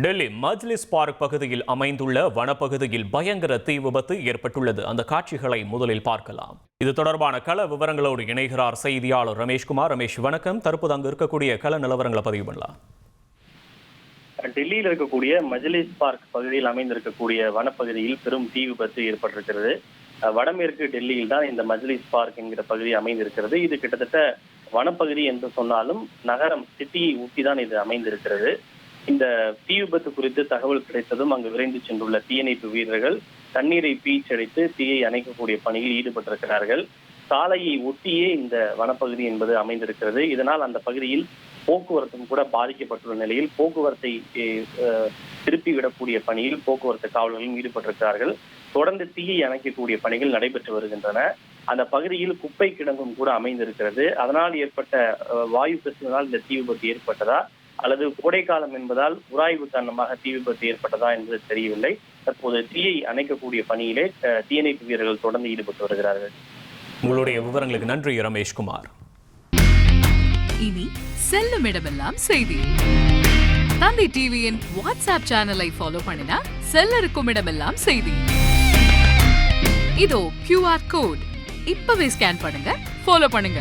டெல்லி மஜ்லிஸ் park பகுதியில் அமைந்துள்ள வனப்பகுதியில் பயங்கர தீ விபத்து ஏற்பட்டுள்ளது. அந்த காட்சிகளை முதலில் பார்க்கலாம். இது தொடர்பான கள விவரங்களோடு இணைகிறார் செய்தியாளர் ரமேஷ்குமார். ரமேஷ், வணக்கம். தற்போது அங்கு இருக்கக்கூடிய கள நிலவரங்களை பதிவு பண்ணலாம். டெல்லியில் இருக்கக்கூடிய மஜ்லிஸ் பார்க் பகுதியில் அமைந்திருக்கக்கூடிய வனப்பகுதியில் பெரும் தீ விபத்து ஏற்பட்டிருக்கிறது. வடமேற்கு டெல்லியில் தான் இந்த மஜ்லிஸ் பார்க் என்கிற பகுதி அமைந்திருக்கிறது. இது கிட்டத்தட்ட வனப்பகுதி என்று சொன்னாலும் நகரம் சிட்டியை ஒட்டிதான் இது அமைந்திருக்கிறது. இந்த தீ விபத்து குறித்து தகவல் கிடைத்ததும் அங்கு விரைந்து சென்றுள்ள தீயணைப்பு வீரர்கள் தண்ணீரை பீச்சடித்து தீயை அணைக்கக்கூடிய பணியில் ஈடுபட்டிருக்கிறார்கள். சாலையை ஒட்டியே இந்த வனப்பகுதி என்பது அமைந்திருக்கிறது. இதனால் அந்த பகுதியில் போக்குவரத்தும் கூட பாதிக்கப்பட்டுள்ள நிலையில் போக்குவரத்தை திருப்பி விடக்கூடிய பணியில் போக்குவரத்து காவலர்களும் ஈடுபட்டிருக்கிறார்கள். தொடர்ந்து தீயை அணைக்கக்கூடிய பணிகள் நடைபெற்று வருகின்றன. அந்த பகுதியில் குப்பை கிடங்கும் கூட அமைந்திருக்கிறது. அதனால் ஏற்பட்ட வாயு கசிவினால் இந்த தீ விபத்து ஏற்பட்டதா அல்லது கோடைக்காலம் என்பதால் உராய்வு காரணமாக தீ விபத்து ஏற்பட்டதா என்பது தெரியவில்லை. தற்போது தீயை அணைக்கக்கூடிய பணியிலே தீயணைப்பு வீரர்கள் தொடர்ந்து ஈடுபட்டு வருகிறார்கள். உங்களுடைய விவரங்களுக்கு நன்றி ரமேஷ்குமார். இனி செல்லும் இடமெல்லாம் செய்தி. தந்தை டிவியின் வாட்ஸ்அப் சேனலை ஃபாலோ பண்ணினா செல்ல இருக்கும் இடமெல்லாம் செய்தி. இதோ QR கோட் இப்பவே ஸ்கேன் பண்ணுங்க, ஃபாலோ பண்ணுங்க.